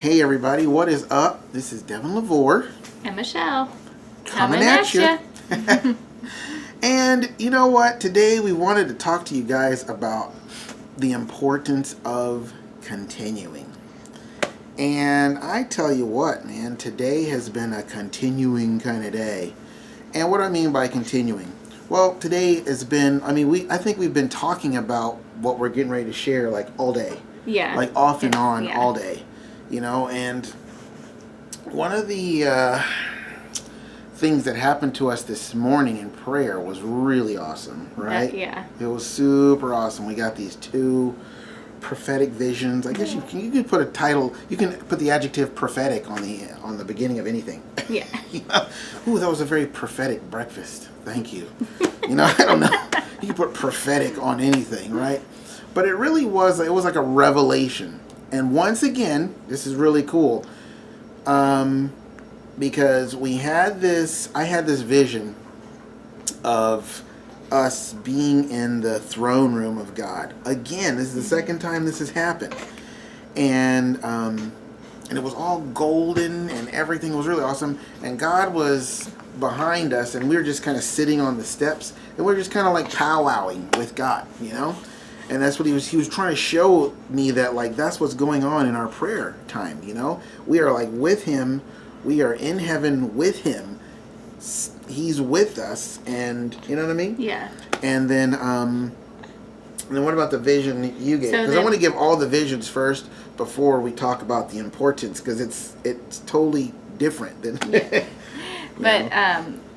Hey everybody, what is up? This is Devin LaVore. And Michelle. Coming at you. And you know what? Today we wanted to talk to you guys about the importance of continuing. And I tell you what, man, today has been a continuing kind of day. And what do I mean by continuing? Well, today has been, I think we've been talking about what we're getting ready to share like all day. Yeah. Like off and on all day. You know, and one of the things that happened to us this morning in prayer was really awesome, right? Yeah. It was super awesome. We got these two prophetic visions. I guess you can put a title, you can put the adjective prophetic on the beginning of anything. Yeah. You know? Ooh, that was a very prophetic breakfast. Thank you. You know, I don't know. You can put prophetic on anything, right? But it really was, it was like a revelation. And once again, this is really cool, because I had this vision of us being in the throne room of God. Again, this is the second time this has happened. And it was all golden and everything was really awesome. And God was behind us and we were just kind of sitting on the steps and we were just kind of like powwowing with God, you know? And that's what he was trying to show me, that like that's what's going on in our prayer time, you know? We are like with him, we are in heaven with him. He's with us, and you know what I mean? Yeah. And then what about the vision that you gave? Because I want to give all the visions first before we talk about the importance, because it's totally different than yeah. But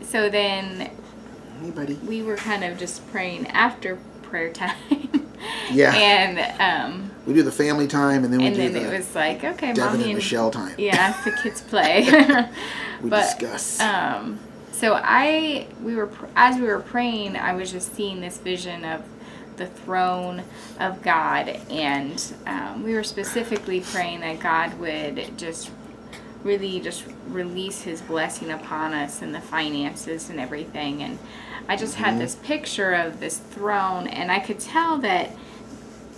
so then we were kind of just praying after prayer time. Yeah. And we do the family time, and then it was like, okay, Devin Mommy and Michelle time. Yeah, the kids play. We discuss. So as we were praying, I was just seeing this vision of the throne of God, and we were specifically praying that God would just really just release his blessing upon us and the finances and everything. And I just had this picture of this throne, and I could tell that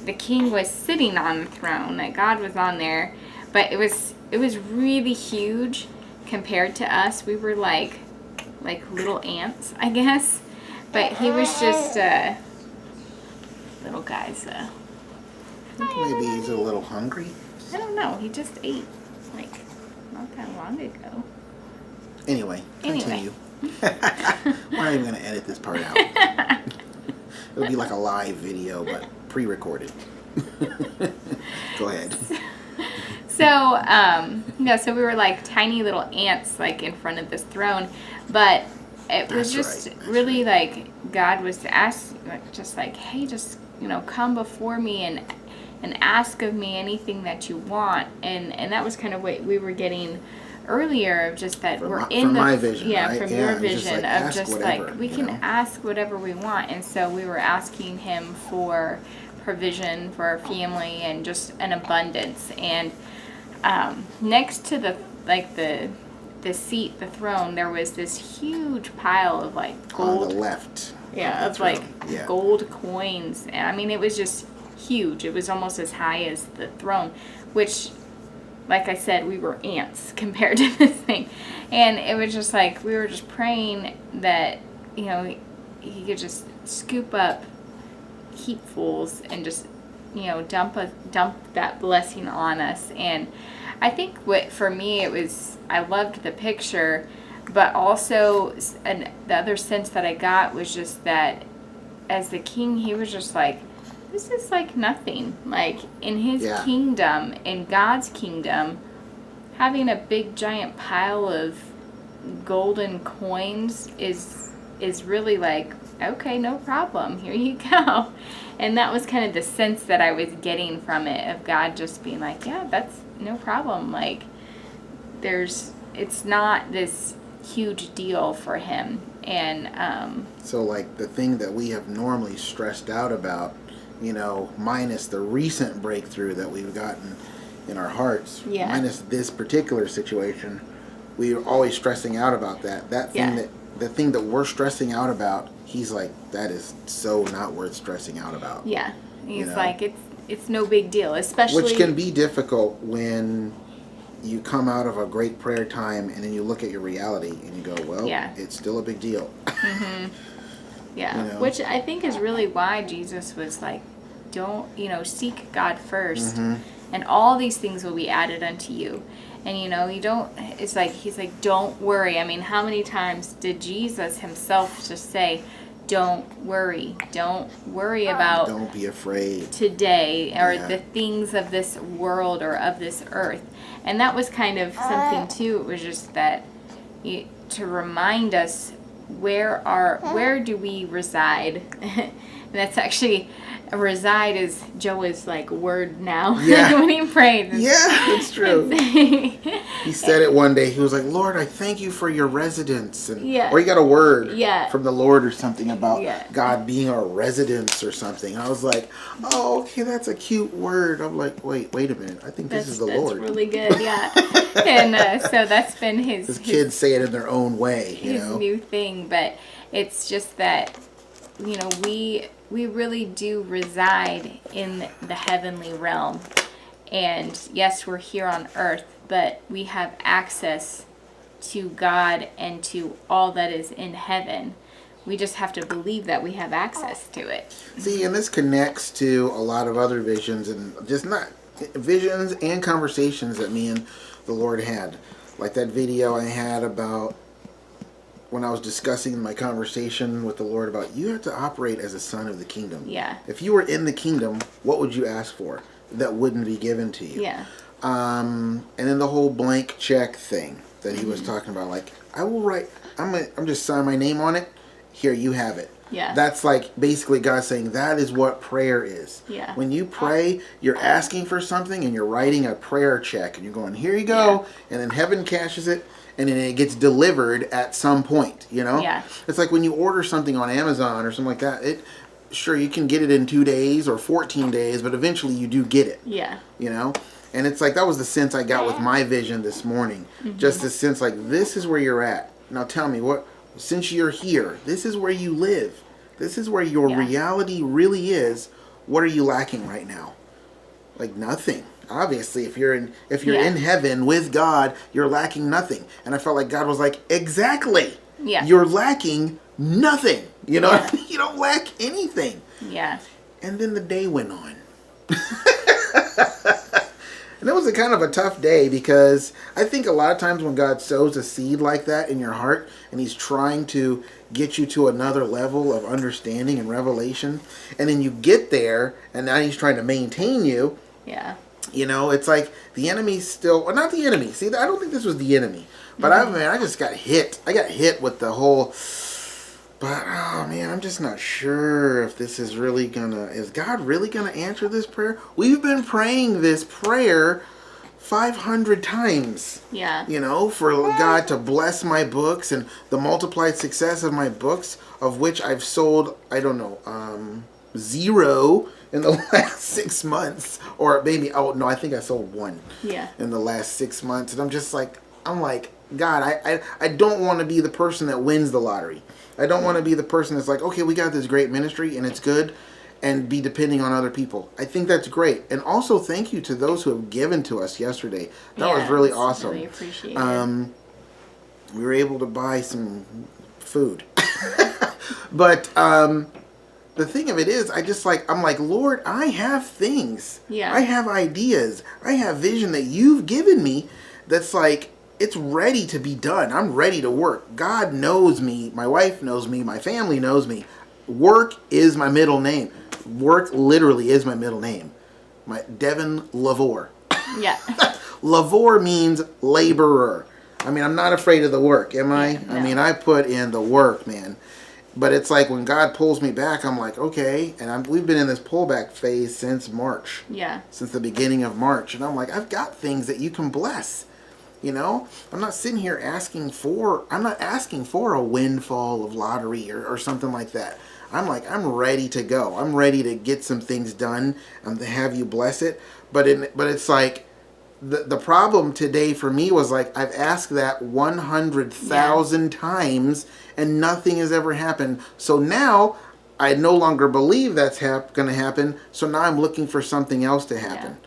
the king was sitting on the throne, that God was on there, but it was really huge compared to us. We were like little ants, I guess, but he was just little guy. So I think maybe he's a little hungry. I don't know. He just ate like not that long ago. Anyway, continue. We're not even going to edit this part out. It'll be like a live video, but pre-recorded. Go ahead. So we were like tiny little ants, like in front of this throne, but it was just really like God was asking, just like, hey, just come before me and ask of me anything that you want, and that was kind of what we were getting earlier, of just that from we're my vision, right? from your vision, of just whatever, like we can ask whatever we want. And so we were asking him for provision for our family and just an abundance. And next to the seat, the throne, there was this huge pile of like gold on the left. of like gold coins. And I mean, it was just huge. It was almost as high as the throne, which, like I said, we were ants compared to this thing. And it was just like, we were just praying that, he could just scoop up heapfuls and just, dump that blessing on us. And I think for me, I loved the picture, but also the other sense that I got was just that as the king, he was just like, this is like nothing. Like in his kingdom, in God's kingdom, having a big giant pile of golden coins is really like, okay, no problem. Here you go. And that was kind of the sense that I was getting from it, of God just being like, yeah, that's no problem. Like it's not this huge deal for him. And so like the thing that we have normally stressed out about, minus the recent breakthrough that we've gotten in our hearts, minus this particular situation, we are always stressing out about that thing the thing that we're stressing out about. He's like, that is so not worth stressing out about. He's like, it's no big deal, especially, which can be difficult when you come out of a great prayer time and then you look at your reality and you go, well, it's still a big deal. Yeah, you know? Which I think is really why Jesus was like, don't, seek God first, and all these things will be added unto you. And, you don't, it's like, he's like, don't worry. I mean, how many times did Jesus himself just say, don't worry about, don't be afraid today, or the things of this world or of this earth. And that was kind of something too. It was just that to remind us where do we reside. And that's actually, reside is Joe's like word now. When he prayed. Yeah, it's true. He said it one day. He was like, Lord, I thank you for your residence. And, or he got a word from the Lord or something about God being our residence or something. I was like, oh, okay, that's a cute word. I'm like, wait a minute. I think this is the Lord. That's really good, And so that's been his kids say it in their own way, his new thing. But it's just that, we really do reside in the heavenly realm. And yes, we're here on earth, but we have access to God and to all that is in heaven. We just have to believe that we have access to it. See, and this connects to a lot of other visions, and just not visions and conversations that me and the Lord had. Like that video I had about when I was discussing my conversation with the Lord about you have to operate as a son of the kingdom. Yeah. If you were in the kingdom, what would you ask for that wouldn't be given to you? Yeah. And then the whole blank check thing that he was talking about, like, I will write, I'm just sign my name on it. Here, you have it. Yeah. That's like basically God saying that is what prayer is. Yeah. When you pray, you're asking for something and you're writing a prayer check and you're going, here you go. And then heaven cashes it. And then it gets delivered at some point, Yeah. It's like when you order something on Amazon or something like that. Sure, you can get it in 2 days or 14 days, but eventually you do get it. Yeah. And it's like that was the sense I got with my vision this morning. Just the sense like this is where you're at. Now tell me since you're here, this is where you live. This is where your reality really is. What are you lacking right now? Like nothing. Obviously, if you're in heaven with God, you're lacking nothing. And I felt like God was like, exactly. Yeah. You're lacking nothing. You don't lack anything. Yeah. And then the day went on. And it was a kind of a tough day because I think a lot of times when God sows a seed like that in your heart and he's trying to get you to another level of understanding and revelation, and then you get there and now he's trying to maintain you. Yeah. It's like the enemy's still, well, not the enemy. See, I don't think this was the enemy. But I just got hit. I got hit with the whole, but oh man, I'm just not sure if this is really is God really gonna answer this prayer? We've been praying this prayer 500 times. Yeah. For God to bless my books and the multiplied success of my books, of which I've sold, 0 in the last 6 months, or maybe, I think I sold 1 in the last 6 months. And I'm like, God, I don't want to be the person that wins the lottery. I don't want to be the person that's like, okay, we got this great ministry and it's good, and be depending on other people. I think that's great. And also thank you to those who have given to us yesterday. That was really awesome. Really appreciate it. We were able to buy some food. But the thing of it is, I'm like, Lord, I have things. Yeah. I have ideas. I have vision that you've given me that's like, it's ready to be done. I'm ready to work. God knows me. My wife knows me. My family knows me. Work is my middle name. Work literally is my middle name. Devin LaVore. Yeah. LaVore means laborer. I mean, I'm not afraid of the work, am I? Yeah, no. I mean, I put in the work, man. But it's like when God pulls me back, I'm like, okay. And we've been in this pullback phase since March. Yeah. Since the beginning of March. And I'm like, I've got things that you can bless. I'm not sitting here asking for a windfall of lottery or something like that. I'm ready to go. I'm ready to get some things done and to have you bless it. But it's like, the problem today for me was like, I've asked that 100,000 times and nothing has ever happened. So now I no longer believe that's going to happen. So now I'm looking for something else to happen.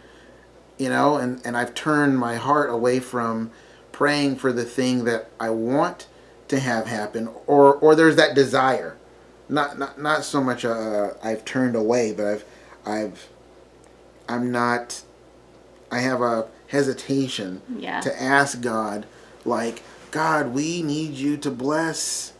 and I've turned my heart away from praying for the thing that I want to have happen, or there's that desire. Not so much I've turned away, but I'm not. I have a hesitation to ask God, like, God, we need you to bless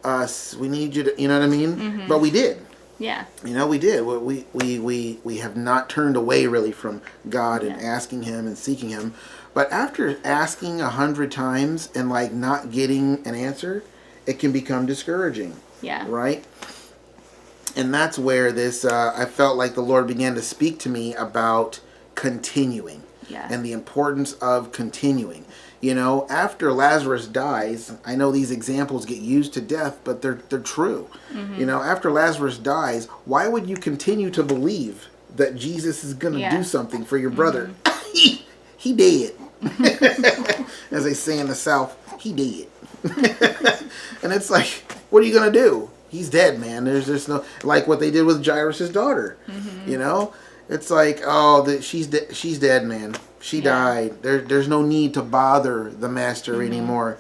us. We need you to, you know what I mean? Mm-hmm. But we did. Yeah. We did. We have not turned away really from God and asking Him and seeking Him. But after asking 100 times and like not getting an answer, it can become discouraging. Yeah. Right? And that's where this, I felt like the Lord began to speak to me about continuing. Yeah. And the importance of continuing. After Lazarus dies, I know these examples get used to death, but they're true. Mm-hmm. After Lazarus dies, why would you continue to believe that Jesus is going to do something for your brother? Mm-hmm. he dead. As they say in the South, he dead. And it's like, what are you going to do? He's dead, man. There's no, like what they did with Jairus' daughter. Mm-hmm. It's like, she's dead, man. She died. There's no need to bother the master anymore.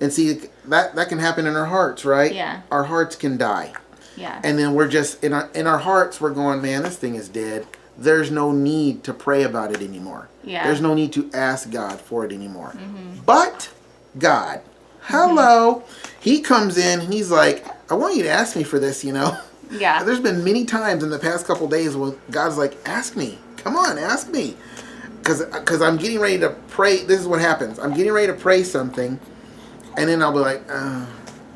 And see, that can happen in our hearts, right? Yeah. Our hearts can die. Yeah. And then we're just, in our hearts, we're going, man, this thing is dead. There's no need to pray about it anymore. Yeah. There's no need to ask God for it anymore. Mm-hmm. But God, hello. He comes in and he's like, I want you to ask me for this, Yeah. There's been many times in the past couple days when God's like, ask me. Come on, ask me. Because I'm getting ready to pray. This is what happens. I'm getting ready to pray something. And then I'll be like,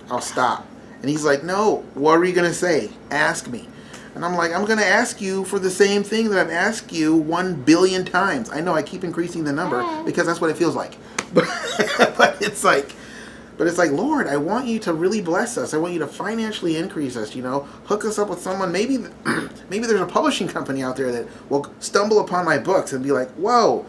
I'll stop. And he's like, no, what are you going to say? Ask me. And I'm like, I'm going to ask you for the same thing that I've asked you 1 billion times. I know I keep increasing the number because that's what it feels like. But it's like, Lord, I want you to really bless us. I want you to financially increase us, hook us up with someone. Maybe there's a publishing company out there that will stumble upon my books and be like, whoa,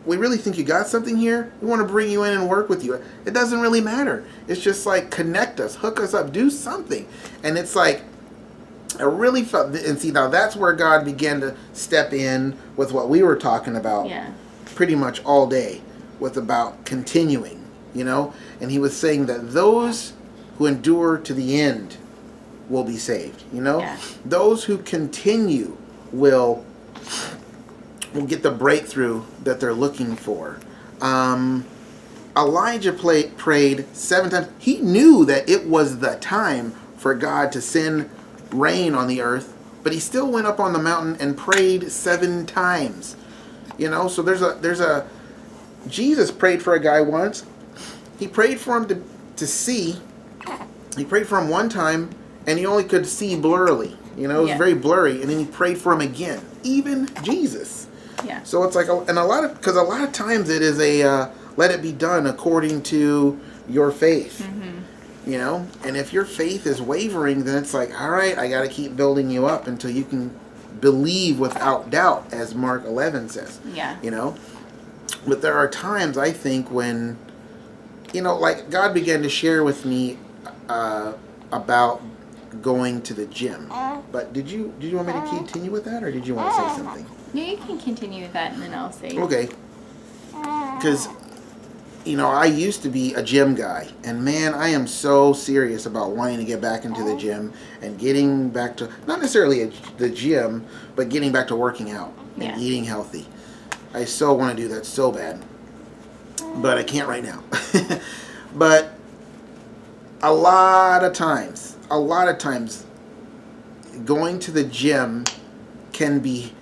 we really think you got something here? We want to bring you in and work with you. It doesn't really matter. It's just like, connect us, hook us up, do something. And it's like, I really felt, and see, now that's where God began to step in with what we were talking about pretty much all day, with about continuing. And he was saying that those who endure to the end will be saved. Those who continue will get the breakthrough that they're looking for. Elijah prayed 7 times. He knew that it was the time for God to send rain on the earth, but he still went up on the mountain and prayed 7 times. So there's a Jesus prayed for a guy once. He prayed for him to see. He prayed for him one time, and he only could see blurrily. It was very blurry. And then he prayed for him again. Even Jesus. Yeah. So it's like, and a lot of times it is let it be done according to your faith. Mm-hmm. And if your faith is wavering, then it's like, all right, I got to keep building you up until you can believe without doubt, as Mark 11 says. Yeah. But there are times, I think, when like God began to share with me about going to the gym. But did you want me to continue with that, or did you want to say something? No, you can continue with that, and then I'll say. Okay. Because I used to be a gym guy, and man, I am so serious about wanting to get back into the gym and getting back to, not necessarily the gym, but getting back to working out and eating healthy. I so want to do that so bad. But I can't right now. But a lot of times, going to the gym can be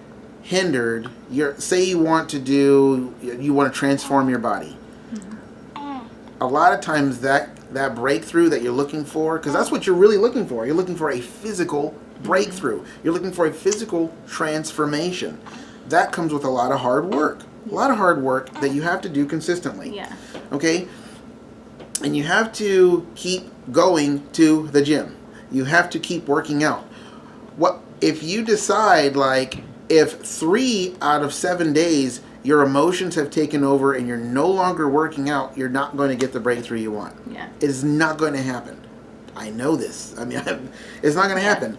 hindered. Say you want to transform your body. Mm-hmm. A lot of times that breakthrough that you're looking for, because that's what you're really looking for. You're looking for a physical breakthrough. Mm-hmm. You're looking for a physical transformation. That comes with a lot of hard work. A lot of hard work that you have to do consistently. Yeah. Okay? And you have to keep going to the gym. You have to keep working out. What if you decide, like, if 3 out of 7 days your emotions have taken over and you're no longer working out, you're not going to get the breakthrough you want. Yeah. It is not going to happen. I know this. I mean, it's not going to happen.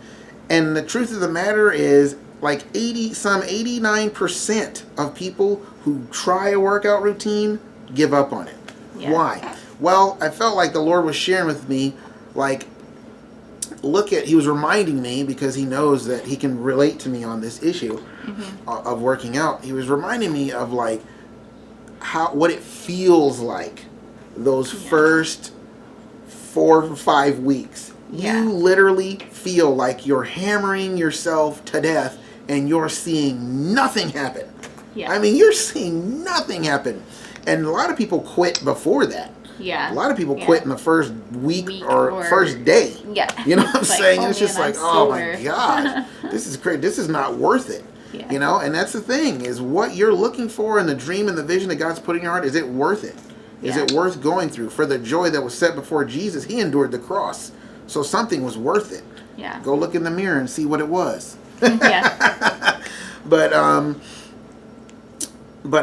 And the truth of the matter is, like 89% of people who try a workout routine give up on it. Yeah. Why? Well, I felt like the Lord was sharing with me, like, he was reminding me, because he knows that he can relate to me on this issue of working out. He was reminding me of, like, what it feels like those first 4 or 5 weeks. Yeah. You literally feel like you're hammering yourself to death and you're seeing nothing happen. Yeah. I mean, you're seeing nothing happen. And a lot of people quit before that. Yeah. A lot of people quit in the first week or first day. Yeah. You know what I'm saying? Oh, it's just man, like, I'm oh sore. my gosh, this is crazy. This is not worth it. Yeah. You know, and that's the thing, is what you're looking for in the dream and the vision that God's put in your heart, is it worth it? Is it worth going through? For the joy that was set before Jesus, he endured the cross. So something was worth it. Yeah. Go look in the mirror and see what it was. Yeah. But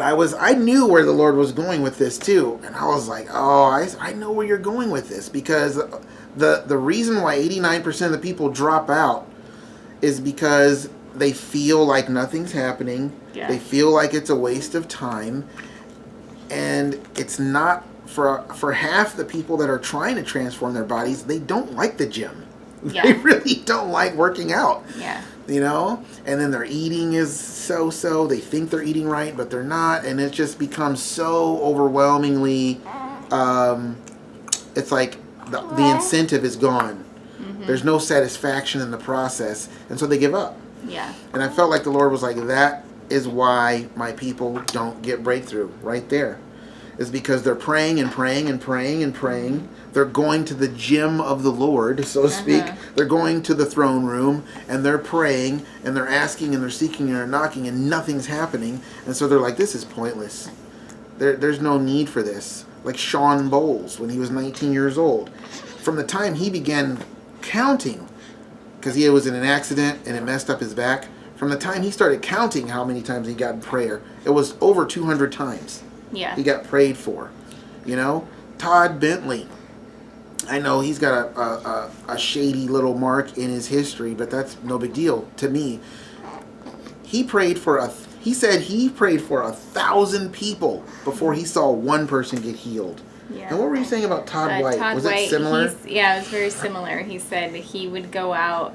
I knew where the Lord was going with this too. And I was like, oh, I know where you're going with this, because the reason why 89% of the people drop out is because they feel like nothing's happening. Yeah. They feel like it's a waste of time. And it's not for half the people that are trying to transform their bodies, they don't like the gym. Yeah. They really don't like working out. Yeah. You know? And then their eating is so. They think they're eating right, but they're not. And it just becomes so overwhelmingly, it's like the incentive is gone. Mm-hmm. There's no satisfaction in the process. And so they give up. Yeah. And I felt like the Lord was like, that is why my people don't get breakthrough right there. Is because they're praying and praying and praying and praying. They're going to the gym of the Lord, so to speak. They're going to the throne room, and they're praying, and they're asking, and they're seeking, and they're knocking, and nothing's happening. And so they're like, this is pointless. There's no need for this. Like Sean Bowles, when he was 19 years old. From the time he began counting, because he was in an accident, and it messed up his back, from the time he started counting how many times he got in prayer, it was over 200 times. Yeah. He got prayed for. You know? Todd Bentley. I know he's got a shady little mark in his history, but that's no big deal to me. He said he prayed for 1,000 people before he saw one person get healed. Yeah. And what were you saying about Todd White? Todd was White, it similar? Yeah, it was very similar. He said he would go out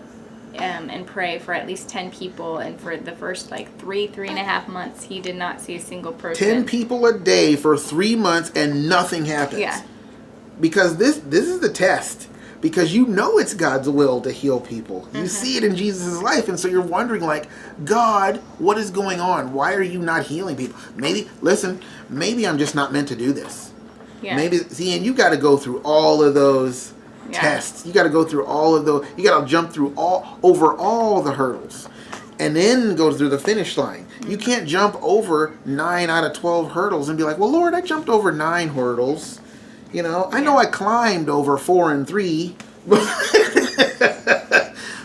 and pray for at least 10 people, and for the first like 3.5 months, he did not see a single person. 10 people a day for 3 months, and nothing happens. Yeah. Because this is the test. Because you know it's God's will to heal people. You see it in Jesus' life, and so you're wondering, like, God, what is going on? Why are you not healing people? Maybe I'm just not meant to do this. Yeah. Maybe, see, and you got to go through all of those tests. You got to go through all of those. You got to jump through over all the hurdles, and then go through the finish line. You can't jump over 9 out of 12 hurdles and be like, well, Lord, I jumped over 9 hurdles. You know, I know I climbed over 4 and 3, but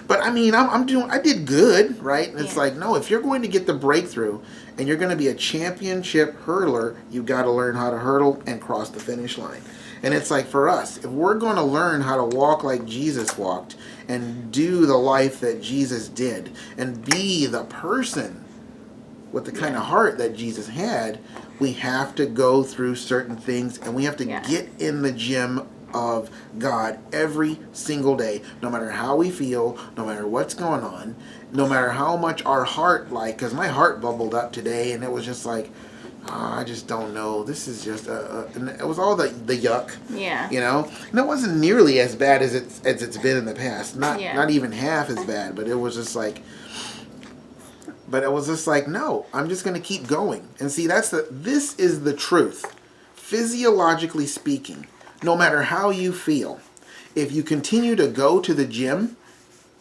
I mean, I did good, right? And it's like, no, if you're going to get the breakthrough and you're going to be a championship hurdler, you got to learn how to hurdle and cross the finish line. And it's like, for us, if we're going to learn how to walk like Jesus walked and do the life that Jesus did and be the person with the kind of heart that Jesus had, we have to go through certain things, and we have to get in the gym of God every single day, no matter how we feel, no matter what's going on, no matter how much our heart, because my heart bubbled up today, and it was just like, I just don't know. This is just and it was all the yuck. Yeah. You know, and it wasn't nearly as bad as it's been in the past. Not even half as bad, but it was just like. But it was just like, no, I'm just going to keep going. And see, this is the truth. Physiologically speaking, no matter how you feel, if you continue to go to the gym,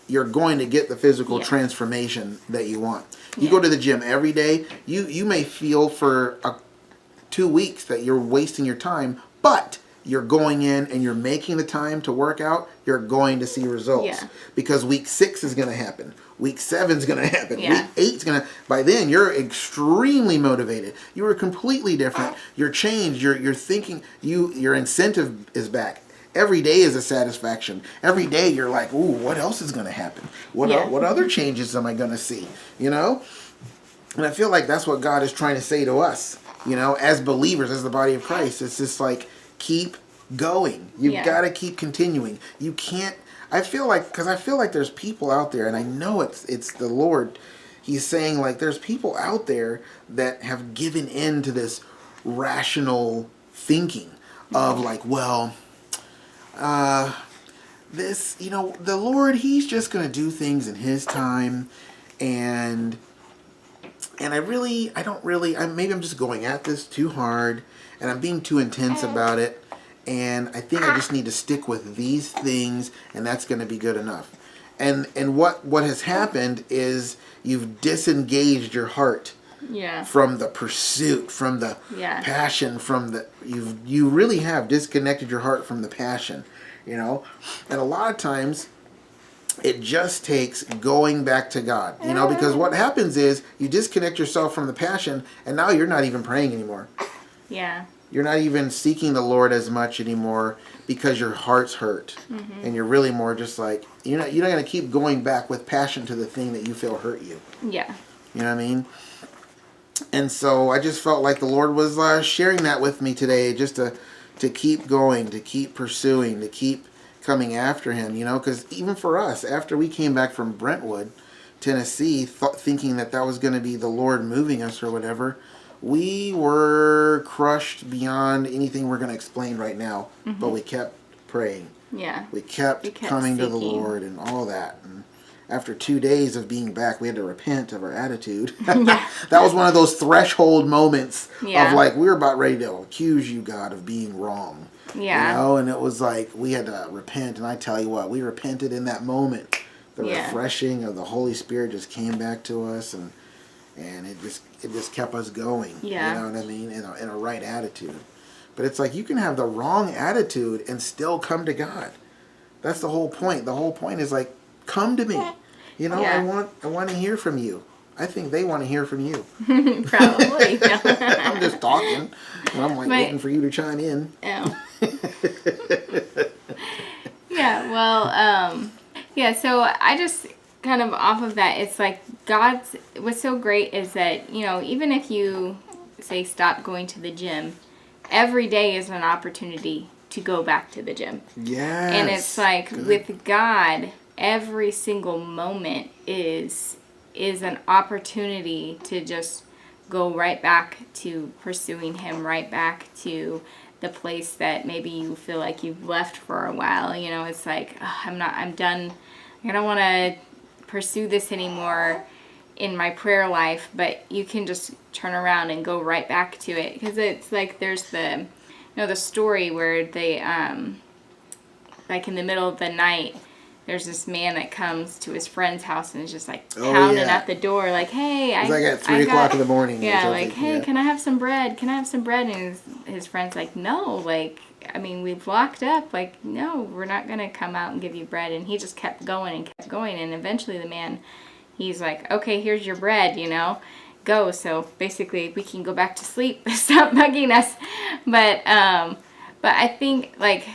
you're going to get the physical transformation that you want. You go to the gym every day, you may feel for 2 weeks that you're wasting your time, but you're going in and you're making the time to work out, you're going to see results. Yeah. Because week 6 is going to happen. Week 7 is going to happen. Yeah. Week 8 is going to... By then, you're extremely motivated. You are completely different. You're changed. You're thinking... Your incentive is back. every day is a satisfaction. Every day you're like, ooh, what else is going to happen? What other changes am I going to see? You know? And I feel like that's what God is trying to say to us, you know, as believers, as the body of Christ. It's just like, keep going. You've got to keep continuing. You can't, I feel like there's people out there, and I know it's the Lord. He's saying, like, there's people out there that have given in to this rational thinking of like, well, this, you know, the Lord, he's just going to do things in his time. And maybe I'm just going at this too hard, and I'm being too intense about it, and I think I just need to stick with these things, and that's going to be good enough. And what has happened is you've disengaged your heart from the pursuit, from the passion, you really have disconnected your heart from the passion, you know. And a lot of times it just takes going back to God, you know, because what happens is you disconnect yourself from the passion, and now you're not even praying anymore. Yeah. You're not even seeking the Lord as much anymore because your heart's hurt. Mm-hmm. And you're really more just like, you're not going to keep going back with passion to the thing that you feel hurt you. Yeah. You know what I mean? And so I just felt like the Lord was sharing that with me today, just to keep going, to keep pursuing, to keep coming after him, you know, because even for us, after we came back from Brentwood, Tennessee, thinking that was going to be the Lord moving us or whatever, we were crushed beyond anything we're going to explain right now. Mm-hmm. But we kept praying. Yeah. We kept coming seeking to the Lord and all that. And after 2 days of being back, we had to repent of our attitude. That was one of those threshold moments of like, we were about ready to accuse you, God, of being wrong. Yeah. You know, and it was like we had to repent, and I tell you what, we repented in that moment. The refreshing of the Holy Spirit just came back to us, and it just kept us going. Yeah. You know what I mean? In a right attitude. But it's like you can have the wrong attitude and still come to God. That's the whole point. The whole point is like, come to me. You know, I want to hear from you. I think they want to hear from you. Probably. I'm just talking, and I'm like waiting for you to chime in. Oh. So I just kind of off of that, it's like what's so great is that, you know, even if you say stop going to the gym, every day is an opportunity to go back to the gym. Yes. And it's like with God, every single moment is an opportunity to just go right back to pursuing him, right back to the place that maybe you feel like you've left for a while. You know, it's like, I'm done. I don't want to pursue this anymore in my prayer life, but you can just turn around and go right back to it. Because it's like there's the story where they, like in the middle of the night, there's this man that comes to his friend's house and is just like pounding at the door, like, hey, it's like at 3 o'clock in the morning. Yeah, like, hey, can I have some bread? Can I have some bread? And his friend's like, no, like, I mean, we've locked up. Like, no, we're not going to come out and give you bread. And he just kept going. And eventually the man, he's like, okay, here's your bread, you know, go. So basically we can go back to sleep. Stop bugging us. But I think, like,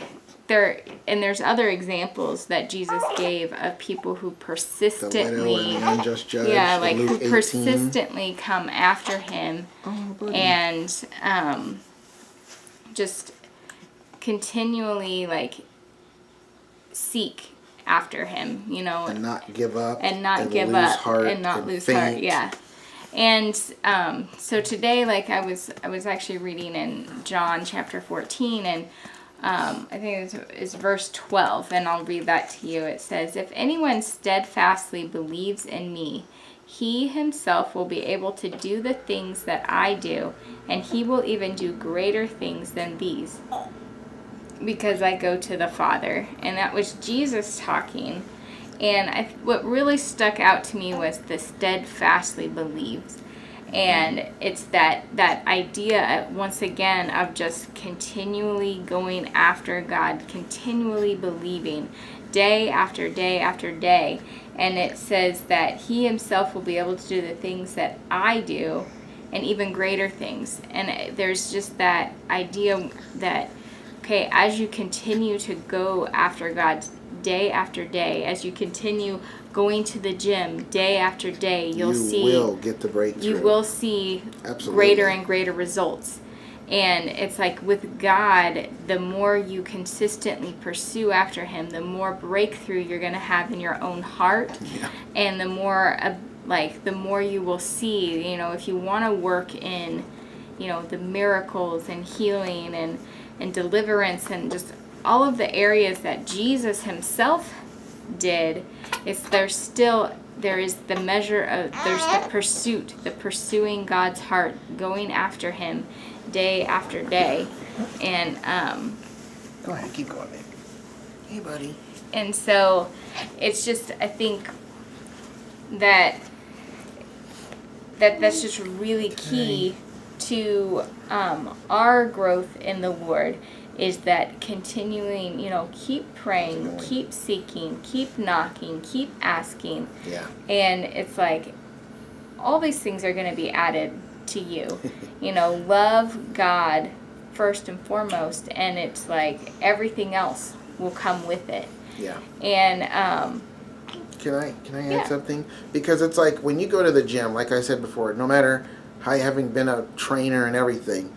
there's other examples that Jesus gave of people who persistently, who persistently come after him, and just continually like seek after him, you know, and not give up, and not lose heart. Yeah. And so today, like I was actually reading in John chapter 14, and I think it's verse 12, and I'll read that to you. It says, if anyone steadfastly believes in me, he himself will be able to do the things that I do, and he will even do greater things than these, because I go to the Father. And that was Jesus talking. And what really stuck out to me was the steadfastly believes. And it's that idea, once again, of just continually going after God, continually believing, day after day after day. And it says that he himself will be able to do the things that I do, and even greater things. And there's just that idea that okay, as you continue to go after God day after day, as you continue going to the gym day after day, you will get the breakthrough. You will see Absolutely. Greater and greater results. And it's like with God, the more you consistently pursue after him, the more breakthrough you're going to have in your own heart. Yeah. And the more the more you will see, if you want to work in, the miracles and healing and deliverance and just all of the areas that Jesus himself did, there is the measure of, there's the pursuing God's heart, going after him day after day. And go ahead, keep going, baby. Hey, buddy. And so it's just, I think that's just really key to our growth in the Lord, is that continuing, keep praying, keep seeking, keep knocking, keep asking. Yeah. And it's like all these things are going to be added to you. Love God first and foremost, and it's like everything else will come with it. Yeah. And can I add something? Because it's like when you go to the gym, like I said before, no matter how, having been a trainer and everything,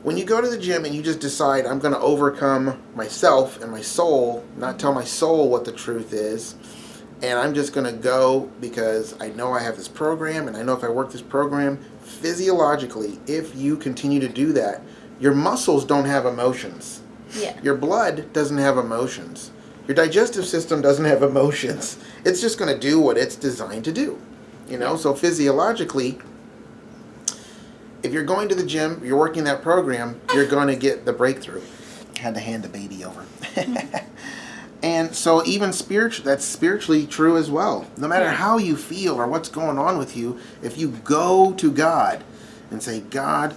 when you go to the gym and you just decide, I'm going to overcome myself and my soul, not tell my soul what the truth is, and I'm just going to go because I know I have this program, and I know if I work this program, physiologically, if you continue to do that, your muscles don't have emotions. Yeah. Your blood doesn't have emotions. Your digestive system doesn't have emotions. It's just going to do what it's designed to do. So physiologically, if you're going to the gym, you're working that program, you're going to get the breakthrough. Had to hand the baby over. And so even that's spiritually true as well. No matter how you feel or what's going on with you, if you go to God and say, God,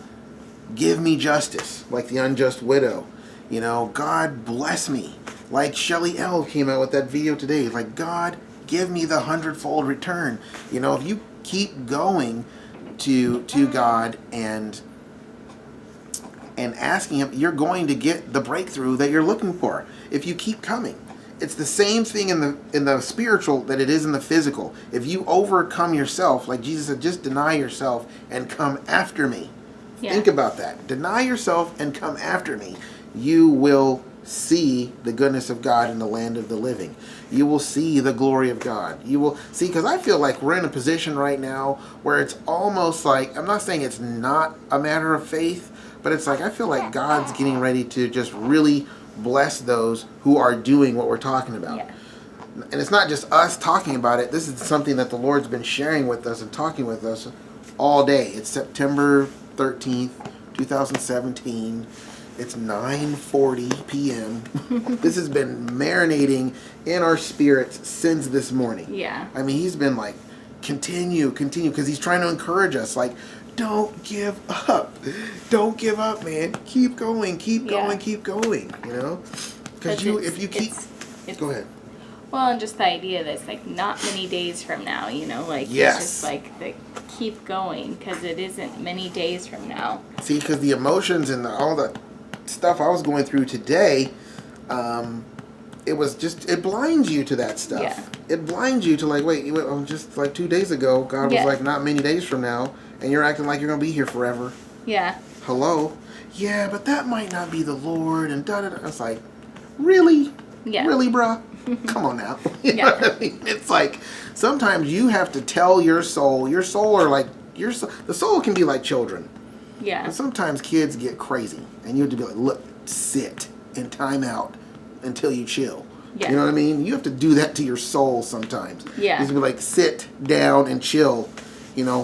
give me justice, like the unjust widow. God bless me. Like Shelly L came out with that video today. Like, God, give me the 100-fold return. If you keep going to God and asking him, you're going to get the breakthrough that you're looking for. If you keep coming. It's the same thing in the spiritual that it is in the physical. If you overcome yourself, like Jesus said, just deny yourself and come after me. Yeah. Think about that. Deny yourself and come after me. You will see the goodness of God in the land of the living. You will see the glory of God. You will see, because I feel like we're in a position right now where it's almost like, I'm not saying it's not a matter of faith, but it's like I feel like God's getting ready to just really bless those who are doing what we're talking about. Yeah. And it's not just us talking about it. This is something that the Lord's been sharing with us and talking with us all day. It's September 13th, 2017. It's 9:40 p.m. This has been marinating in our spirits since this morning. Yeah. I mean, he's been like, continue, because he's trying to encourage us. Like, don't give up. Don't give up, man. Keep going, keep going. Because if you keep... Go ahead. Well, and just the idea that it's like not many days from now, Yes. It's just like keep going, because it isn't many days from now. See, because the emotions and all the stuff I was going through today, it blinds you to that stuff. Yeah. It blinds you to like, wait, just like 2 days ago, God was like, not many days from now, and you're acting like you're going to be here forever. Yeah. Hello? Yeah, but that might not be the Lord, and da-da-da. It's like, really? Yeah. Really, bruh? Come on now. You know what I mean? It's like, sometimes you have to tell your soul are like, the soul can be like children. Yeah. And sometimes kids get crazy, and you have to be like, look, sit and time out until you chill. Yeah. You know what I mean? You have to do that to your soul sometimes. Yeah. You have to be like, sit down and chill.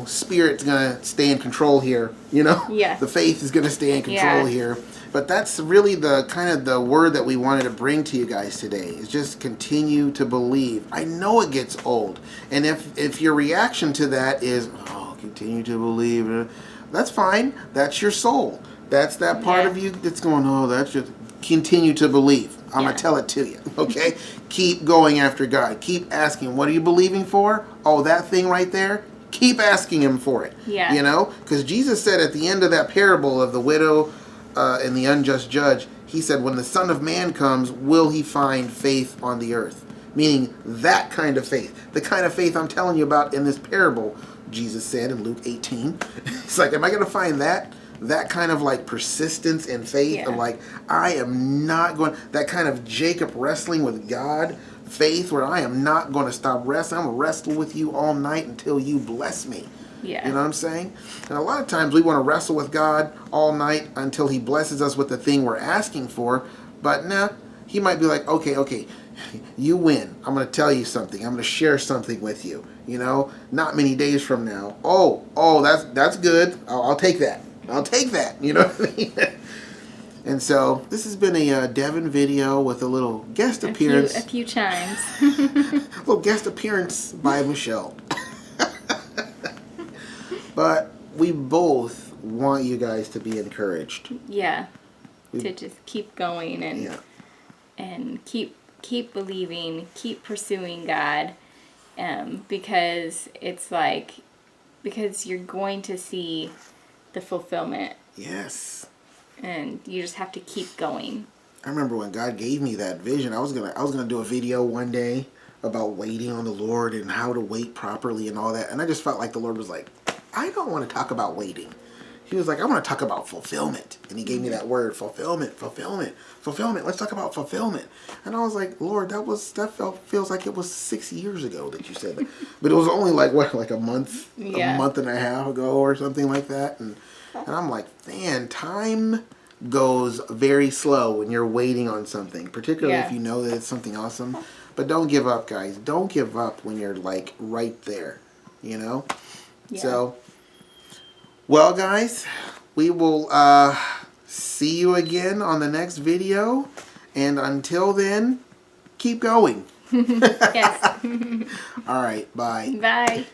Spirit's going to stay in control here. Yeah. The faith is going to stay in control here. But that's really the kind of the word that we wanted to bring to you guys today, is just continue to believe. I know it gets old. And if your reaction to that is, continue to believe, that's fine. That's your soul. That's that part of you that's going, that's just continue to believe. I'm going to tell it to you, okay? Keep going after God. Keep asking. What are you believing for? Oh, that thing right there? Keep asking him for it. Yeah. Because Jesus said at the end of that parable of the widow in the unjust judge, he said, when the Son of Man comes, will he find faith on the earth? Meaning that kind of faith. The kind of faith I'm telling you about in this parable, Jesus said in Luke 18. It's like, am I going to find that? That kind of like persistence and faith of like, I am not going, that kind of Jacob wrestling with God faith where I am not going to stop wrestling. I'm going to wrestle with you all night until you bless me. Yeah. You know what I'm saying? And a lot of times we want to wrestle with God all night until he blesses us with the thing we're asking for. But nah, he might be like, okay, you win. I'm going to tell you something. I'm going to share something with you. You know, not many days from now. Oh, that's good. I'll take that. I'll take that. You know what I mean? And so this has been a Devin video with a little guest appearance. A few chimes. A little guest appearance by Michelle. But we both want you guys to be encouraged. Yeah. To just keep going and keep believing, keep pursuing God. Because it's like, because you're going to see the fulfillment. Yes. And you just have to keep going. I remember when God gave me that vision, I was gonna do a video one day about waiting on the Lord and how to wait properly and all that. And I just felt like the Lord was like, I don't want to talk about waiting. He was like, I want to talk about fulfillment. And he gave me that word, fulfillment. Let's talk about fulfillment. And I was like, Lord, feels like it was 6 years ago that you said that. But it was only like a month and a half ago or something like that. And I'm like, man, time goes very slow when you're waiting on something, particularly if you know that it's something awesome. But don't give up, guys. Don't give up when you're like right there, you know? Yeah. So, well, guys, we will see you again on the next video. And until then, keep going. Yes. All right, bye. Bye.